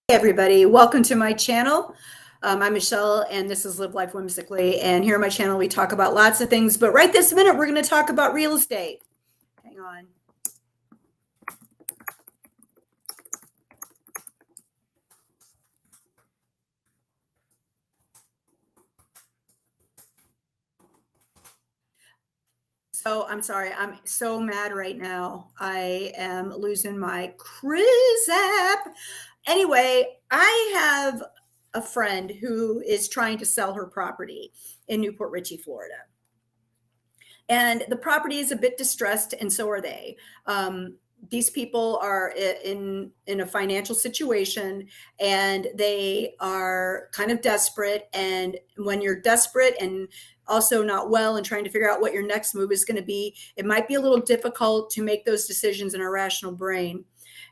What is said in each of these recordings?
Hey everybody, welcome to my channel. I'm Michelle and this is Live Life Whimsically, and here on my channel we talk about lots of things, but right this minute we're going to talk about real estate. Hang on. So I'm sorry, I'm so mad right now. I am losing my Chris app. Anyway, I have a friend who is trying to sell her property in Newport Richey, Florida. And the property is a bit distressed, and so are they. These people are in a financial situation, and they are kind of desperate. And when you're desperate and also not well and trying to figure out what your next move is going to be, it might be a little difficult to make those decisions in a rational brain.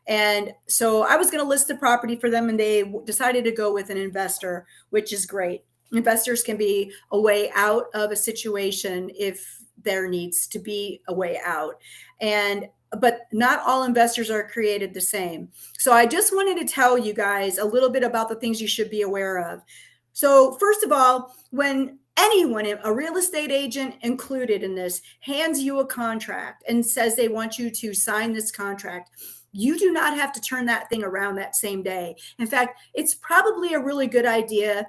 And so I was going to list the property for them, and they decided to go with an investor, which is great. Investors can be a way out of a situation if there needs to be a way out. But not all investors are created the same. So I just wanted to tell you guys a little bit about the things you should be aware of. So first of all, when anyone, a real estate agent included in this, hands you a contract and says they want you to sign this contract, you do not have to turn that thing around that same day. In fact, it's probably a really good idea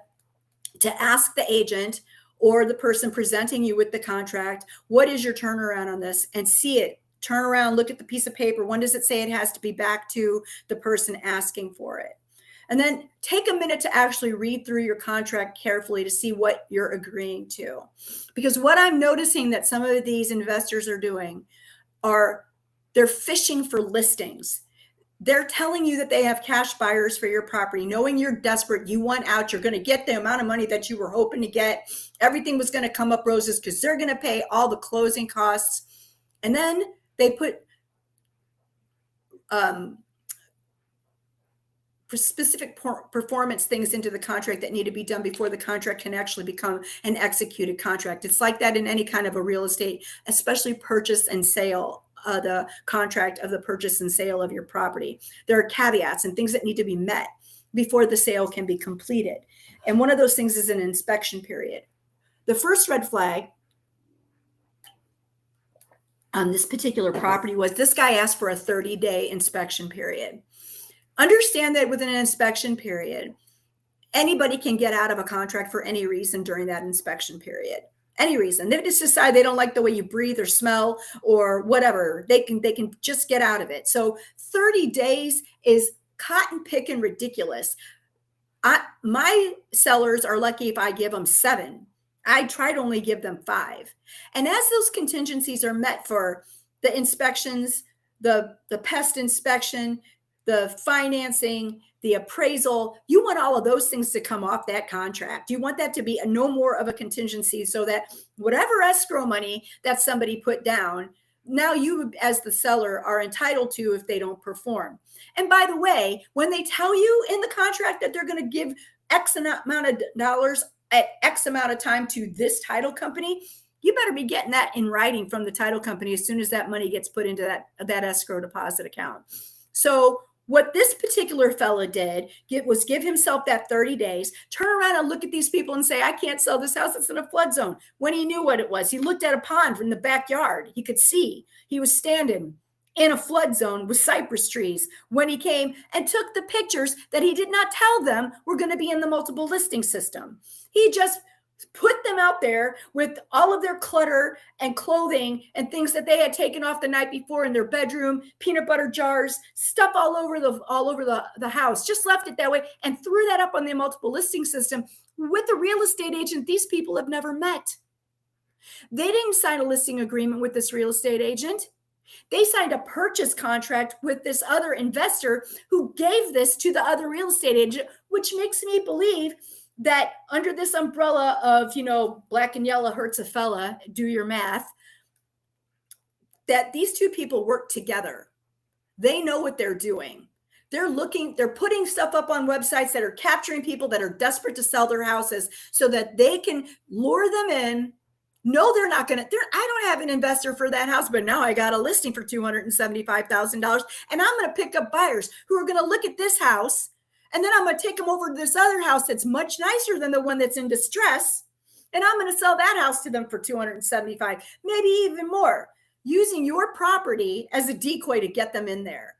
to ask the agent or the person presenting you with the contract, what is your turnaround on this, and see it. Turn around, look at the piece of paper. When does it say it has to be back to the person asking for it? And then take a minute to actually read through your contract carefully to see what you're agreeing to. Because what I'm noticing that some of these investors are doing are they're fishing for listings. They're telling you that they have cash buyers for your property, knowing you're desperate, you want out, you're going to get the amount of money that you were hoping to get. Everything was going to come up roses because they're going to pay all the closing costs. And then they put specific performance things into the contract that need to be done before the contract can actually become an executed contract. It's like that in any kind of a real estate, especially purchase and sale. The contract of the purchase and sale of your property. There are caveats and things that need to be met before the sale can be completed. And one of those things is an inspection period. The first red flag on this particular property was this guy asked for a 30-day inspection period. Understand that within an inspection period, anybody can get out of a contract for any reason during that inspection period. Any reason. They just decide they don't like the way you breathe or smell or whatever. They can just get out of it. So 30 days is cotton picking ridiculous. My sellers are lucky if I give them 7. I try to only give them 5. And as those contingencies are met for the inspections, the pest inspection, the financing, the appraisal, you want all of those things to come off that contract. You want that to be no more of a contingency so that whatever escrow money that somebody put down, now you as the seller are entitled to if they don't perform. And by the way, when they tell you in the contract that they're going to give X amount of dollars at X amount of time to this title company, you better be getting that in writing from the title company as soon as that money gets put into that escrow deposit account. So what this particular fella did was give himself that 30 days, turn around and look at these people and say, I can't sell this house. It's in a flood zone. When he knew what it was, he looked at a pond from the backyard. He could see he was standing in a flood zone with cypress trees when he came and took the pictures that he did not tell them were going to be in the multiple listing system. He just put them out there with all of their clutter and clothing and things that they had taken off the night before in their bedroom, peanut butter jars, stuff all over the house, just left it that way and threw that up on the multiple listing system with a real estate agent these people have never met. They didn't sign a listing agreement with this real estate agent. They signed a purchase contract with this other investor who gave this to the other real estate agent, which makes me believe that under this umbrella of, black and yellow hurts a fella, do your math, that these two people work together. They know what they're doing. They're putting stuff up on websites that are capturing people that are desperate to sell their houses so that they can lure them in. No, they're not going to. I don't have an investor for that house, but now I got a listing for $275,000, and I'm going to pick up buyers who are going to look at this house And then I'm going to take them over to this other house that's much nicer than the one that's in distress. And I'm going to sell that house to them for 275, maybe even more, using your property as a decoy to get them in there.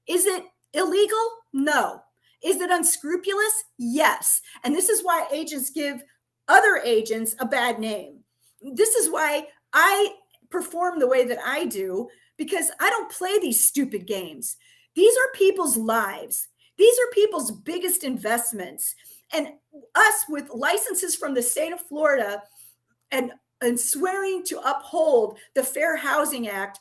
Is it illegal? No. Is it unscrupulous? Yes. And this is why agents give other agents a bad name. This is why I perform the way that I do, because I don't play these stupid games. These are people's lives. These are people's biggest investments. And us with licenses from the state of Florida and swearing to uphold the Fair Housing Act,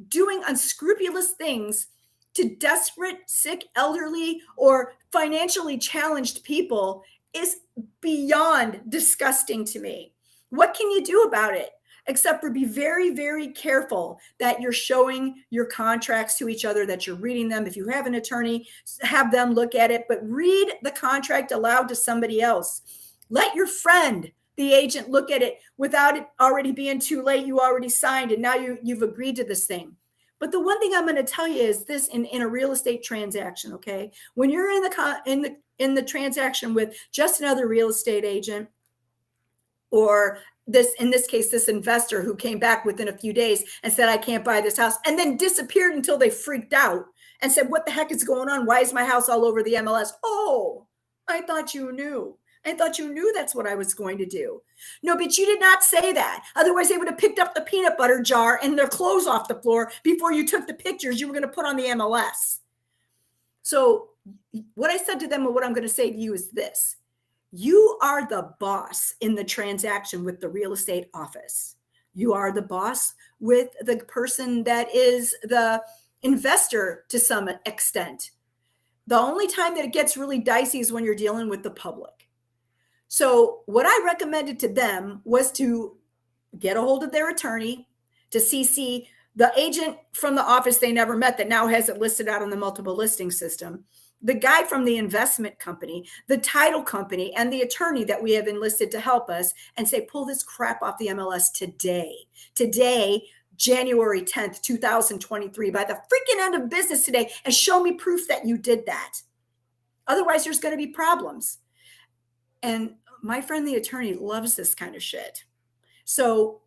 doing unscrupulous things to desperate, sick, elderly, or financially challenged people is beyond disgusting to me. What can you do about it? Except for be very, very careful that you're showing your contracts to each other, that you're reading them. If you have an attorney, have them look at it, but read the contract aloud to somebody else. Let your friend, the agent, look at it without it already being too late. You already signed and now you've agreed to this thing. But the one thing I'm going to tell you is this in a real estate transaction, okay? When you're in the transaction with just another real estate agent, or in this case, this investor who came back within a few days and said, I can't buy this house, and then disappeared until they freaked out and said, what the heck is going on? Why is my house all over the MLS? Oh, I thought you knew. I thought you knew that's what I was going to do. No, but you did not say that. Otherwise, they would have picked up the peanut butter jar and their clothes off the floor before you took the pictures you were going to put on the MLS. So what I said to them and what I'm going to say to you is this. You are the boss in the transaction with the real estate office. You are the boss with the person that is the investor to some extent. The only time that it gets really dicey is when you're dealing with the public. So what I recommended to them was to get a hold of their attorney, to CC the agent from the office they never met that now has it listed out on the multiple listing system, the guy from the investment company, the title company, and the attorney that we have enlisted to help us, and say, pull this crap off the MLS today, January 10th, 2023, by the freaking end of business today, and show me proof that you did that. Otherwise, there's going to be problems. And my friend, the attorney, loves this kind of shit. So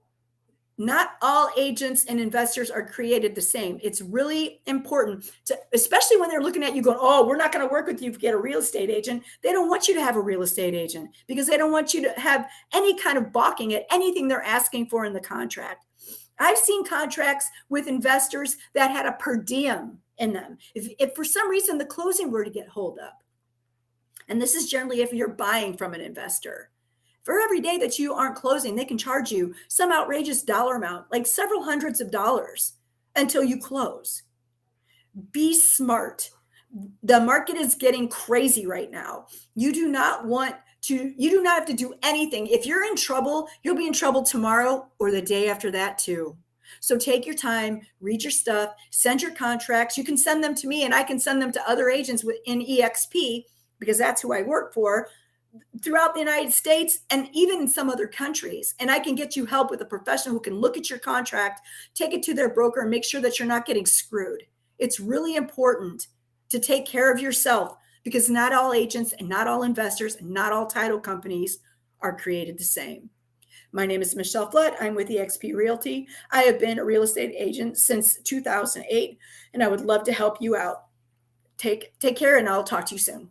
not all agents and investors are created the same. It's really important to, especially when they're looking at you going, oh, we're not going to work with you if you get a real estate agent. They don't want you to have a real estate agent because they don't want you to have any kind of balking at anything they're asking for in the contract. I've seen contracts with investors that had a per diem in them. If for some reason the closing were to get hold up, and this is generally if you're buying from an investor, for every day that you aren't closing, they can charge you some outrageous dollar amount, like several hundreds of dollars until you close. Be smart. The market is getting crazy right now. You do not have to do anything. If you're in trouble, you'll be in trouble tomorrow or the day after that too. So take your time, read your stuff, send your contracts. You can send them to me and I can send them to other agents in EXP, because that's who I work for, throughout the United States and even in some other countries. And I can get you help with a professional who can look at your contract, take it to their broker, and make sure that you're not getting screwed. It's really important to take care of yourself, because not all agents and not all investors and not all title companies are created the same. My name is Michelle Flood. I'm with eXp Realty. I have been a real estate agent since 2008, and I would love to help you out. Take care, and I'll talk to you soon.